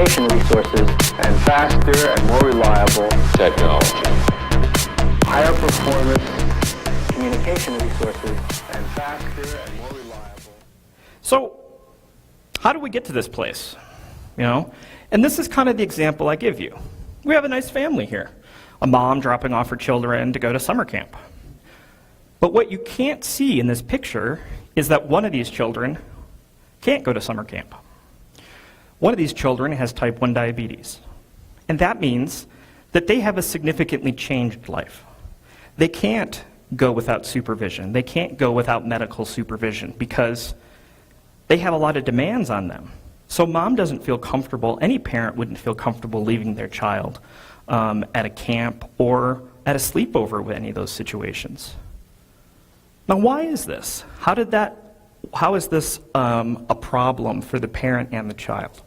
communication resources, and faster and more reliable technology. Higher performance communication resources, and faster and more reliable. So, how do we get to this place? You know? And this is kind of the example I give you. We have a nice family here. A mom dropping off her children to go to summer camp. But what you can't see in this picture is that one of these children can't go to summer camp. One of these children has type 1 diabetes. And that means that they have a significantly changed life. They can't go without supervision. They can't go without medical supervision because they have a lot of demands on them. So mom doesn't feel comfortable, any parent wouldn't feel comfortable leaving their child at a camp or at a sleepover with any of those situations. Now, why is this? How is this a problem for the parent and the child?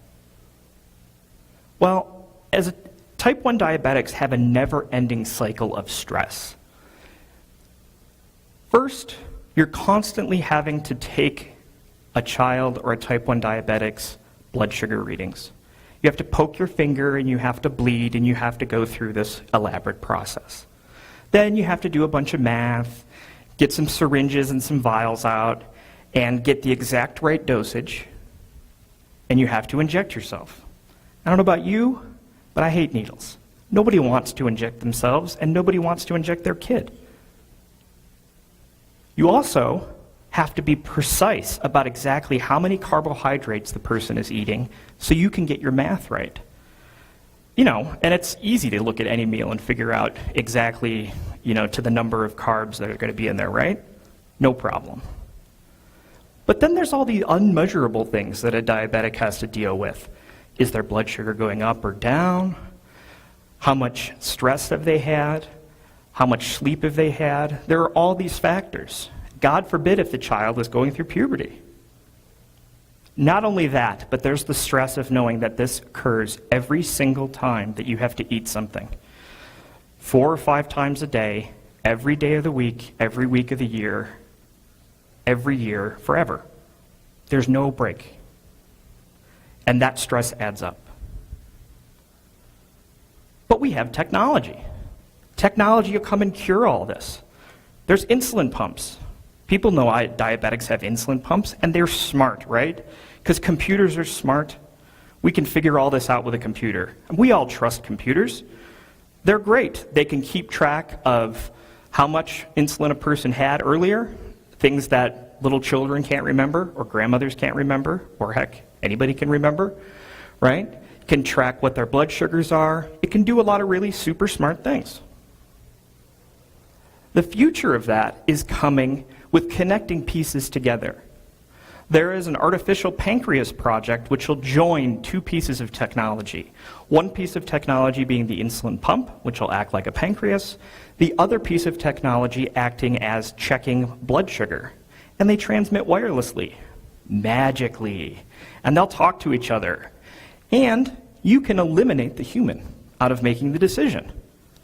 Well, type 1 diabetics have a never-ending cycle of stress. First, you're constantly having to take a child or a type 1 diabetic's blood sugar readings. You have to poke your finger and you have to bleed and you have to go through this elaborate process. Then you have to do a bunch of math, get some syringes and some vials out, and get the exact right dosage, and you have to inject yourself. I don't know about you, but I hate needles. Nobody wants to inject themselves, and nobody wants to inject their kid. You also have to be precise about exactly how many carbohydrates the person is eating so you can get your math right. You know, and it's easy to look at any meal and figure out exactly, to the number of carbs that are going to be in there, right? No problem. But then there's all the unmeasurable things that a diabetic has to deal with. Is their blood sugar going up or down? How much stress have they had? How much sleep have they had? There are all these factors. God forbid if the child is going through puberty. Not only that, but there's the stress of knowing that this occurs every single time that you have to eat something. 4 or 5 times a day, every day of the week, every week of the year, every year, forever. There's no break. And that stress adds up. But we have technology. Technology will come and cure all this. There's insulin pumps. People know diabetics have insulin pumps, and they're smart, right? Because computers are smart. We can figure all this out with a computer. We all trust computers. They're great. They can keep track of how much insulin a person had earlier, things that little children can't remember, or grandmothers can't remember, or heck, anybody can remember, right? It can track what their blood sugars are. It can do a lot of really super smart things. The future of that is coming with connecting pieces together. There is an artificial pancreas project which will join 2 pieces of technology. One piece of technology being the insulin pump, which will act like a pancreas. The other piece of technology acting as checking blood sugar. And they transmit wirelessly, magically. And they'll talk to each other. And you can eliminate the human out of making the decision.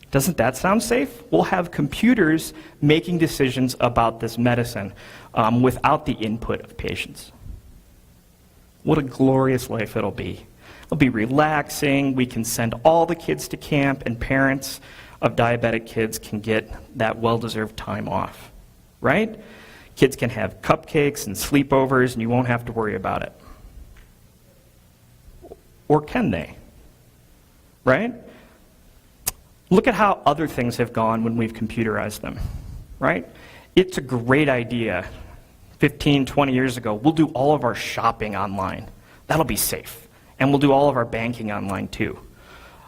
Doesn't that sound safe? We'll have computers making decisions about this medicine without the input of patients. What a glorious life it'll be. It'll be relaxing. We can send all the kids to camp, and parents of diabetic kids can get that well-deserved time off, right? Kids can have cupcakes and sleepovers, and you won't have to worry about it. Or can they? Right? Look at how other things have gone when we've computerized them, right? It's a great idea. 15, 20 years ago, we'll do all of our shopping online. That'll be safe. And we'll do all of our banking online too.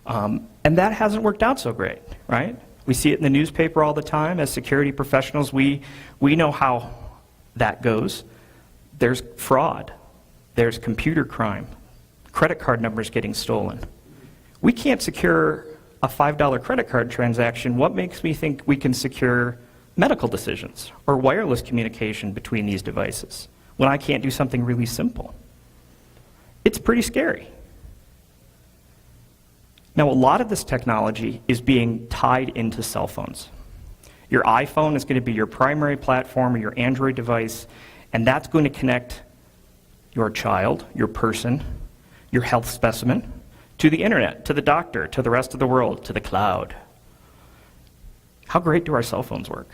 And that hasn't worked out so great, right? We see it in the newspaper all the time. As security professionals, we know how that goes. There's fraud. There's computer crime. Credit card numbers getting stolen. We can't secure a $5 credit card transaction. What makes me think we can secure medical decisions or wireless communication between these devices when I can't do something really simple? It's pretty scary. Now, a lot of this technology is being tied into cell phones. Your iPhone is going to be your primary platform or your Android device, and that's going to connect your child, your person, your health specimen, to the internet, to the doctor, to the rest of the world, to the cloud. How great do our cell phones work?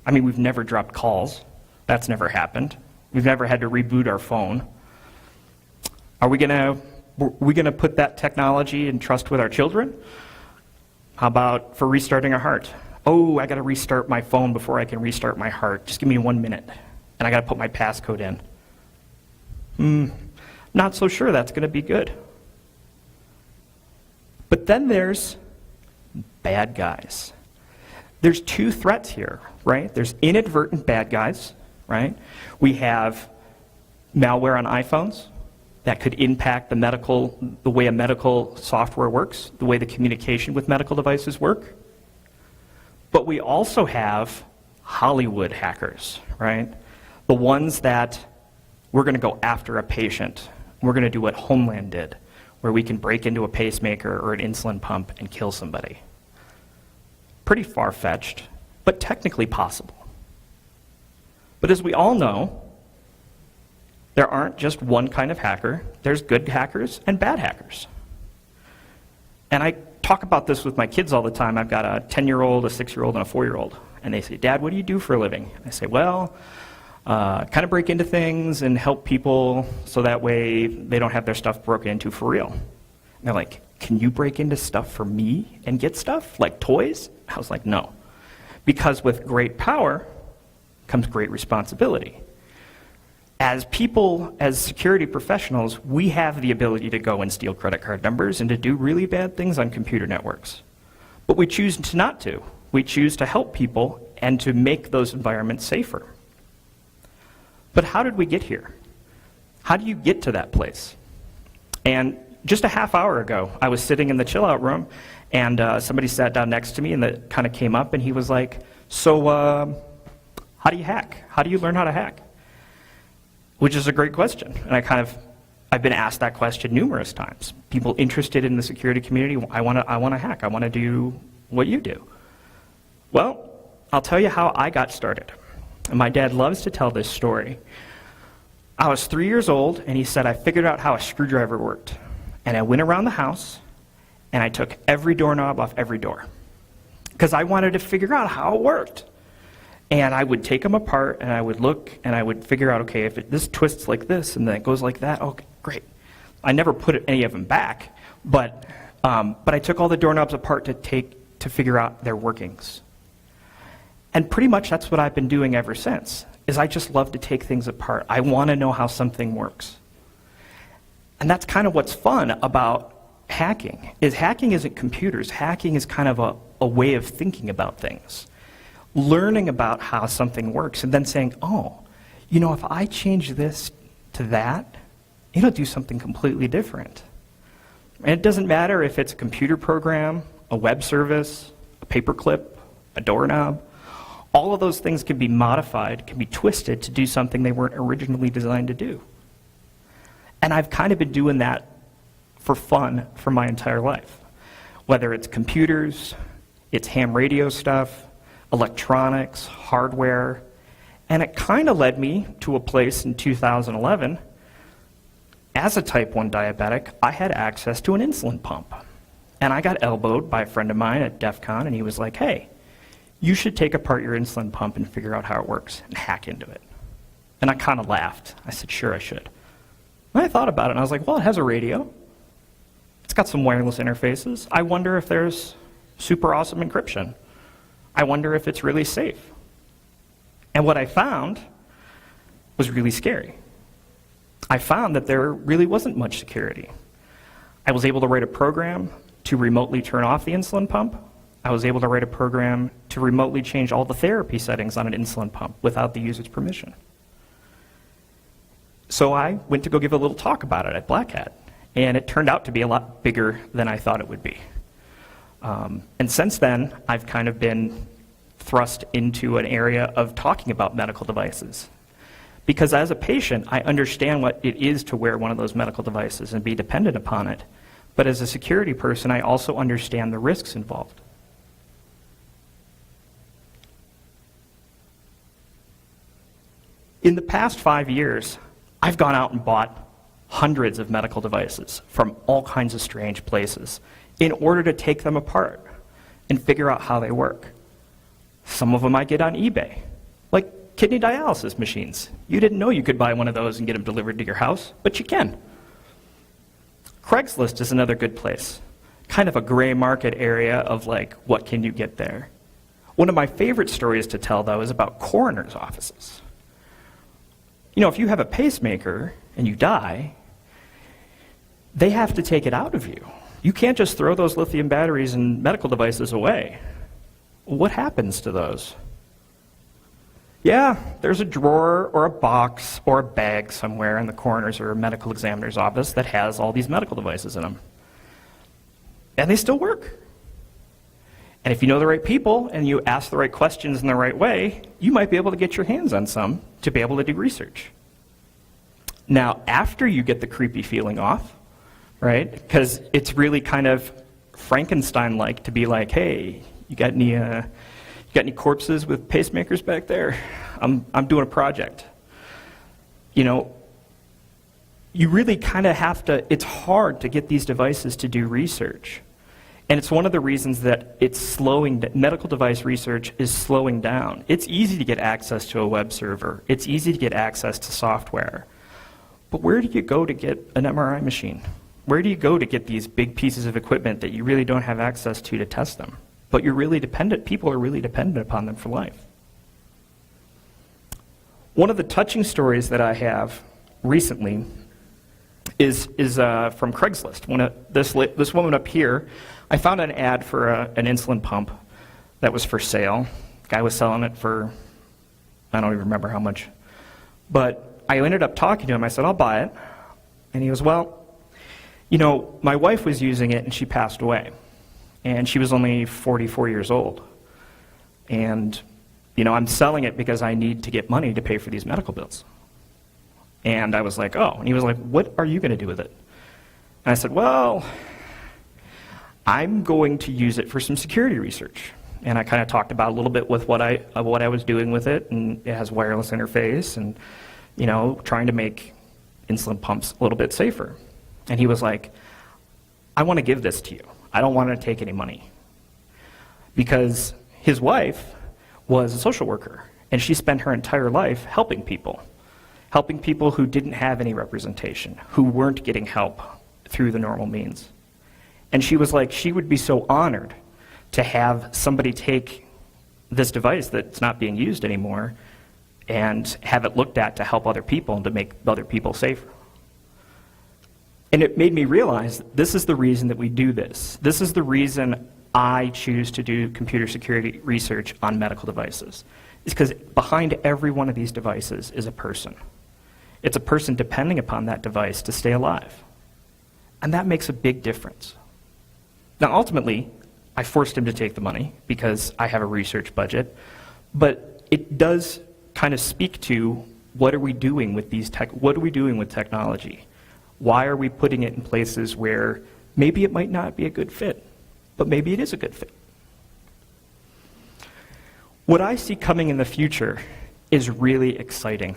I mean, we've never dropped calls. That's never happened. We've never had to reboot our phone. Are we gonna put that technology and trust with our children? How about for restarting our heart? Oh, I gotta restart my phone before I can restart my heart. Just give me 1 minute, and I gotta put my passcode in. Not so sure that's gonna be good. But then there's bad guys. There's two threats here, right? There's inadvertent bad guys, right? We have malware on iPhones that could impact the way a medical software works, the way the communication with medical devices work. But we also have Hollywood hackers, right? The ones that we're going to go after a patient. We're going to do what Homeland did, where we can break into a pacemaker or an insulin pump and kill somebody. Pretty far-fetched, but technically possible. But as we all know, there aren't just one kind of hacker. There's good hackers and bad hackers. And I talk about this with my kids all the time. I've got a 10-year-old, a 6-year-old, and a 4-year-old. And they say, Dad, what do you do for a living? I say, well, kind of break into things and help people so that way they don't have their stuff broken into for real. And they're like, can you break into stuff for me and get stuff, like toys? I was like, no. Because with great power comes great responsibility. As people, as security professionals, we have the ability to go and steal credit card numbers and to do really bad things on computer networks. But we choose to not to. We choose to help people and to make those environments safer. But how did we get here? How do you get to that place? And just a half hour ago, I was sitting in the chill out room, and somebody sat down next to me and that kind of came up, and he was like, so how do you hack? How do you learn how to hack? Which is a great question. And I've been asked that question numerous times. People interested in the security community, I want to hack. I want to do what you do. Well, I'll tell you how I got started. And my dad loves to tell this story. I was 3 years old, and he said, I figured out how a screwdriver worked. And I went around the house, and I took every doorknob off every door. Because I wanted to figure out how it worked. And I would take them apart, and I would look, and I would figure out, okay, if this twists like this, and then it goes like that, okay, great. I never put any of them back, but I took all the doorknobs apart to figure out their workings. And pretty much that's what I've been doing ever since, is I just love to take things apart. I want to know how something works. And that's kind of what's fun about hacking isn't computers. Hacking is kind of a way of thinking about things. Learning about how something works and then saying, oh, if I change this to that, it'll do something completely different. And it doesn't matter if it's a computer program, a web service, a paperclip, a doorknob. All of those things can be modified, can be twisted to do something they weren't originally designed to do. And I've kind of been doing that for fun for my entire life. Whether it's computers, it's ham radio stuff, electronics, hardware, and it kind of led me to a place in 2011. As a type 1 diabetic, I had access to an insulin pump. And I got elbowed by a friend of mine at DEF CON, and he was like, hey, you should take apart your insulin pump and figure out how it works and hack into it. And I kind of laughed. I said, sure, I should. And I thought about it, and I was like, well, it has a radio. It's got some wireless interfaces. I wonder if there's super awesome encryption. I wonder if it's really safe. And what I found was really scary. I found that there really wasn't much security. I was able to write a program to remotely turn off the insulin pump. I was able to write a program to remotely change all the therapy settings on an insulin pump without the user's permission. So I went to go give a little talk about it at Black Hat, and it turned out to be a lot bigger than I thought it would be. And since then, I've kind of been thrust into an area of talking about medical devices. Because as a patient, I understand what it is to wear one of those medical devices and be dependent upon it. But as a security person, I also understand the risks involved. In the past 5 years, I've gone out and bought hundreds of medical devices from all kinds of strange places in order to take them apart and figure out how they work. Some of them I get on eBay, like kidney dialysis machines. You didn't know you could buy one of those and get them delivered to your house, but you can. Craigslist is another good place, kind of a gray market area of like, what can you get there? One of my favorite stories to tell, though, is about coroners' offices. You know, if you have a pacemaker and you die, they have to take it out of you. You can't just throw those lithium batteries and medical devices away. What happens to those? Yeah, there's a drawer or a box or a bag somewhere in the coroner's or medical examiner's office that has all these medical devices in them. And they still work. And if you know the right people and you ask the right questions in the right way, you might be able to get your hands on some to be able to do research. Now, after you get the creepy feeling off, right, because it's really kind of Frankenstein-like to be like, hey, you got any corpses with pacemakers back there? I'm doing a project. You know, you really kind of have to, it's hard to get these devices to do research. And it's one of the reasons that medical device research is slowing down. It's easy to get access to a web server. It's easy to get access to software. But where do you go to get an MRI machine? Where do you go to get these big pieces of equipment that you really don't have access to test them? But you're really dependent, people are really dependent upon them for life. One of the touching stories that I have recently is from Craigslist. This woman up here, I found an ad for an insulin pump that was for sale. Guy was selling it for, I don't even remember how much. But I ended up talking to him. I said, I'll buy it. And he goes, well, you know, my wife was using it and she passed away. And she was only 44 years old. And, you know, I'm selling it because I need to get money to pay for these medical bills. And I was like, oh. And he was like, what are you going to do with it? And I said, well, I'm going to use it for some security research. And I kind of talked about a little bit with what I was doing with it, and it has wireless interface and, you know, trying to make insulin pumps a little bit safer. And he was like, I want to give this to you. I don't want to take any money. Because his wife was a social worker, and she spent her entire life helping people who didn't have any representation, who weren't getting help through the normal means. And she was like, she would be so honored to have somebody take this device that's not being used anymore and have it looked at to help other people and to make other people safer. And it made me realize this is the reason that we do this. This is the reason I choose to do computer security research on medical devices. It's because behind every one of these devices is a person. It's a person depending upon that device to stay alive. And that makes a big difference. Now, ultimately, I forced him to take the money because I have a research budget, but it does kind of speak to what are we doing with what are we doing with technology? Why are we putting it in places where maybe it might not be a good fit, but maybe it is a good fit? What I see coming in the future is really exciting.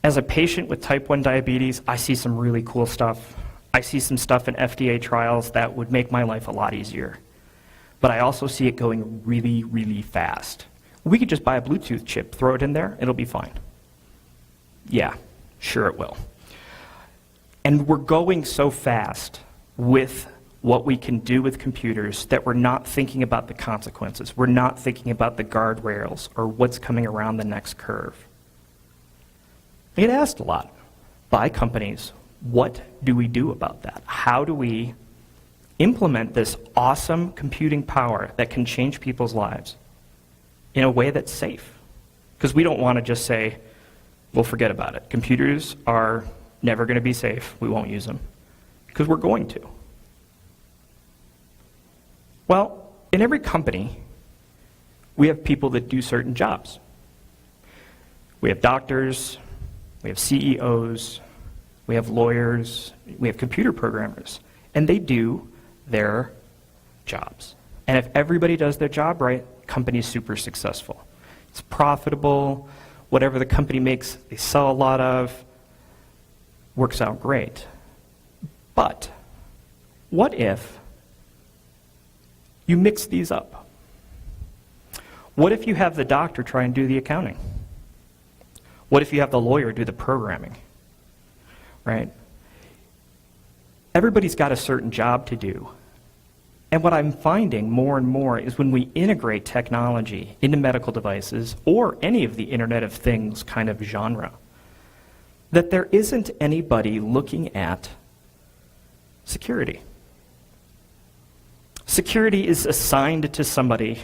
As a patient with type 1 diabetes, I see some really cool stuff. I see some stuff in FDA trials that would make my life a lot easier. But I also see it going really, really fast. We could just buy a Bluetooth chip, throw it in there, it'll be fine. Yeah, sure it will. And we're going so fast with what we can do with computers that we're not thinking about the consequences. We're not thinking about the guardrails or what's coming around the next curve. I get asked a lot by companies, what do we do about that? How do we implement this awesome computing power that can change people's lives in a way that's safe? Because we don't want to just say, we'll forget about it. Computers are never going to be safe. We won't use them. Because we're going to. Well, in every company, we have people that do certain jobs. We have doctors, we have CEOs, we have lawyers, we have computer programmers, and they do their jobs. And if everybody does their job right, the company's super successful. It's profitable, whatever the company makes, they sell a lot of. works out great. But what if you mix these up? What if you have the doctor try and do the accounting? What if you have the lawyer do the programming? Right? Everybody's got a certain job to do. And what I'm finding more and more is when we integrate technology into medical devices or any of the Internet of Things kind of genre, that there isn't anybody looking at security. Security is assigned to somebody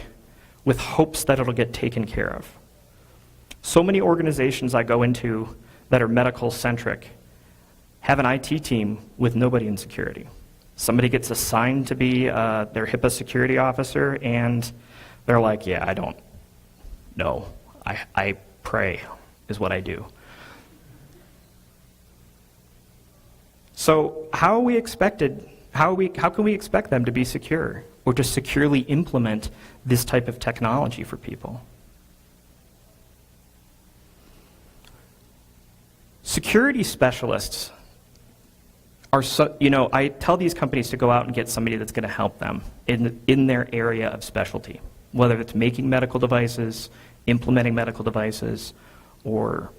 with hopes that it'll get taken care of. So many organizations I go into that are medical-centric have an IT team with nobody in security. Somebody gets assigned to be their HIPAA security officer, and they're like, yeah, I don't know. I pray is what I do. So how can we expect them to be secure or to securely implement this type of technology for people? Security specialists are, I tell these companies to go out and get somebody that's going to help them in their area of specialty, whether it's making medical devices, implementing medical devices, or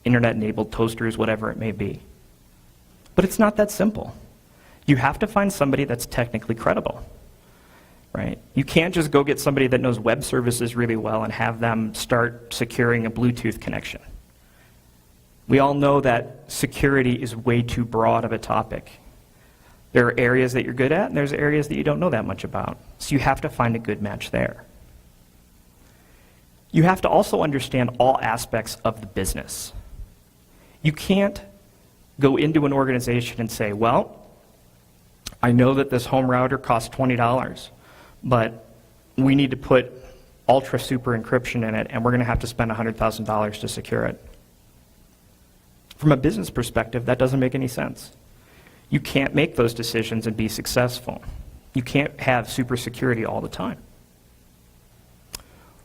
internet-enabled toasters, whatever it may be. But it's not that simple. You have to find somebody that's technically credible, right? You can't just go get somebody that knows web services really well and have them start securing a Bluetooth connection. We all know that security is way too broad of a topic. There are areas that you're good at, and there's areas that you don't know that much about. So you have to find a good match there. You have to also understand all aspects of the business. You can't go into an organization and say, well, I know that this home router costs $20, but we need to put ultra super encryption in it, and we're going to have to spend $100,000 to secure it. From a business perspective, that doesn't make any sense. You can't make those decisions and be successful. You can't have super security all the time.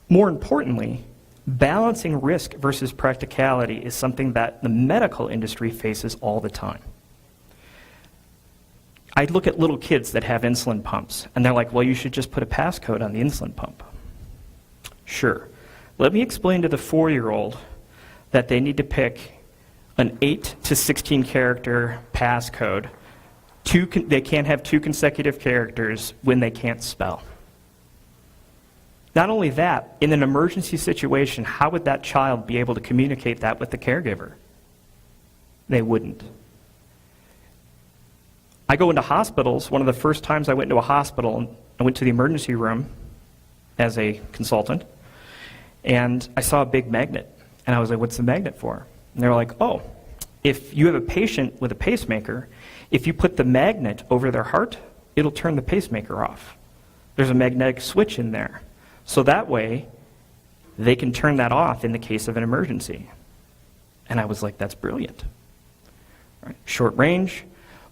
More importantly, balancing risk versus practicality is something that the medical industry faces all the time. I look at little kids that have insulin pumps, and they're like, well, you should just put a passcode on the insulin pump. Sure. Let me explain to the 4-year-old that they need to pick an 8 to 16 character passcode. They can't have 2 consecutive characters when they can't spell. Not only that, in an emergency situation, how would that child be able to communicate that with the caregiver? They wouldn't. I go into hospitals. One of the first times I went into a hospital, I went to the emergency room as a consultant, and I saw a big magnet. And I was like, what's the magnet for? And they were like, oh, if you have a patient with a pacemaker, if you put the magnet over their heart, it'll turn the pacemaker off. There's a magnetic switch in there. So that way, they can turn that off in the case of an emergency. And I was like, that's brilliant. Right. Short range,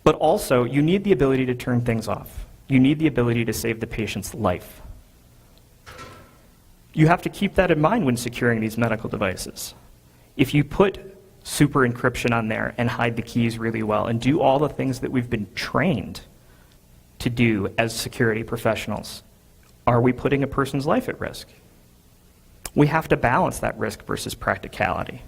but also you need the ability to turn things off. You need the ability to save the patient's life. You have to keep that in mind when securing these medical devices. If you put super encryption on there and hide the keys really well and do all the things that we've been trained to do as security professionals, are we putting a person's life at risk? We have to balance that risk versus practicality.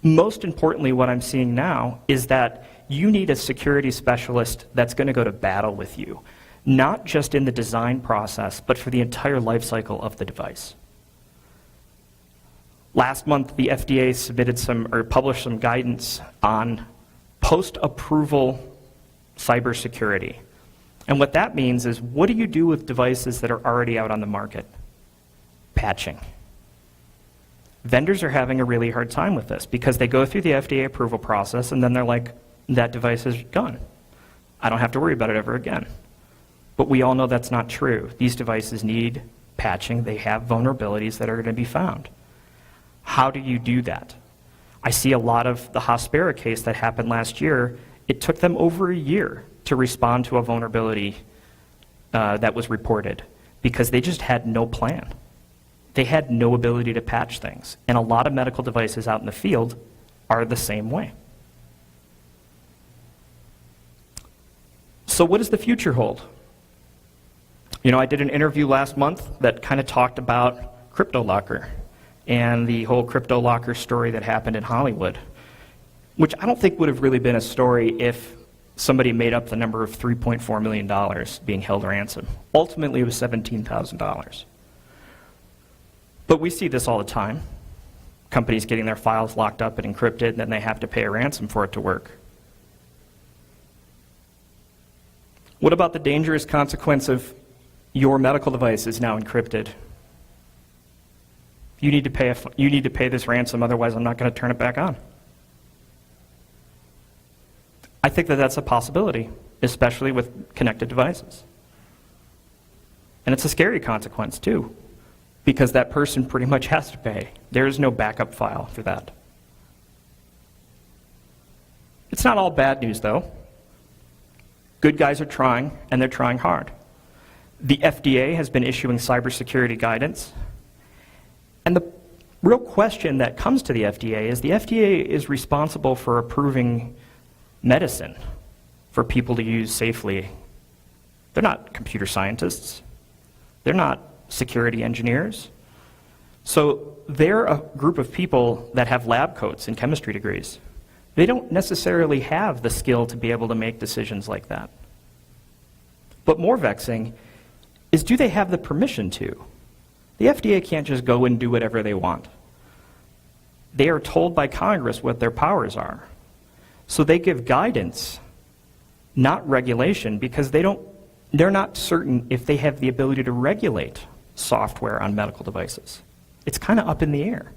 Most importantly, what I'm seeing now is that you need a security specialist that's going to go to battle with you, not just in the design process, but for the entire life cycle of the device. Last month, the FDA published some guidance on post-approval cybersecurity. And what that means is, what do you do with devices that are already out on the market? Patching. Vendors are having a really hard time with this because they go through the FDA approval process and then they're like, that device is gone. I don't have to worry about it ever again. But we all know that's not true. These devices need patching. They have vulnerabilities that are going to be found. How do you do that? I see a lot of the Hospira case that happened last year. It took them over a year to respond to a vulnerability that was reported because they just had no plan. They had no ability to patch things. And a lot of medical devices out in the field are the same way. So what does the future hold? You know, I did an interview last month that kind of talked about Cryptolocker and the whole Cryptolocker story that happened in Hollywood, which I don't think would have really been a story if somebody made up the number of $3.4 million being held ransom. Ultimately, it was $17,000. But we see this all the time. Companies getting their files locked up and encrypted, and then they have to pay a ransom for it to work. What about the dangerous consequence of your medical device is now encrypted? You need to pay this ransom, otherwise I'm not going to turn it back on. I think that that's a possibility, especially with connected devices. And it's a scary consequence, too, because that person pretty much has to pay. There is no backup file for that. It's not all bad news, though. Good guys are trying, and they're trying hard. The FDA has been issuing cybersecurity guidance. And the real question that comes to the FDA is responsible for approving medicine for people to use safely. They're not computer scientists. They're not security engineers. So they're a group of people that have lab coats and chemistry degrees. They don't necessarily have the skill to be able to make decisions like that. But more vexing is, do they have the permission to? The FDA can't just go and do whatever they want. They are told by Congress what their powers are. So they give guidance, not regulation, because they're not certain if they have the ability to regulate software on medical devices. It's kind of up in the air.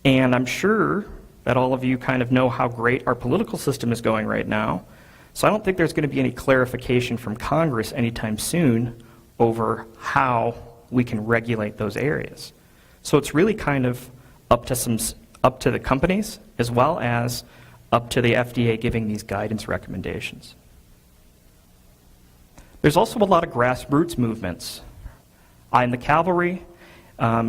And I'm sure that all of you kind of know how great our political system is going right now. So I don't think there's going to be any clarification from Congress anytime soon over how we can regulate those areas. So it's really kind of up to the companies as well as up to the FDA giving these guidance recommendations. There's also a lot of grassroots movements. I in the Cavalry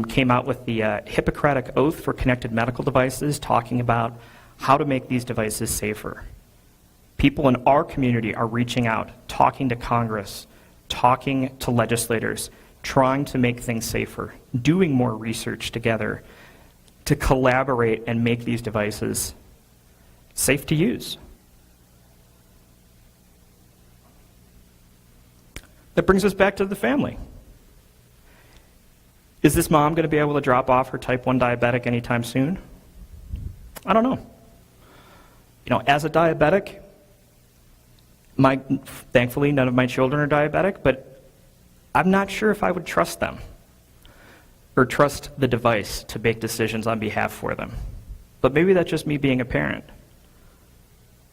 came out with the Hippocratic Oath for Connected Medical Devices, talking about how to make these devices safer. People in our community are reaching out, talking to Congress, talking to legislators, trying to make things safer, doing more research together to collaborate and make these devices safe to use. That brings us back to the family. Is this mom going to be able to drop off her type 1 diabetic anytime soon? I don't know. You know, as a diabetic, thankfully none of my children are diabetic, but I'm not sure if I would trust them or trust the device to make decisions on behalf for them. But maybe that's just me being a parent.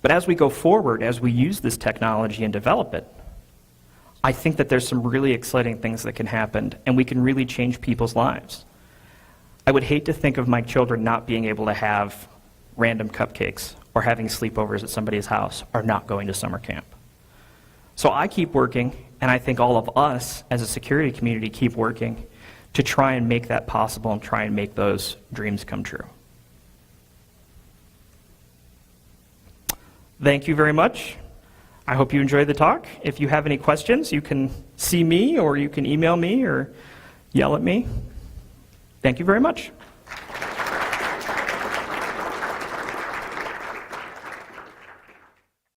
But as we go forward, as we use this technology and develop it, I think that there's some really exciting things that can happen, and we can really change people's lives. I would hate to think of my children not being able to have random cupcakes or having sleepovers at somebody's house or not going to summer camp. So I keep working, and I think all of us as a security community keep working to try and make that possible and try and make those dreams come true. Thank you very much. I hope you enjoyed the talk. If you have any questions, you can see me or you can email me or yell at me. Thank you very much.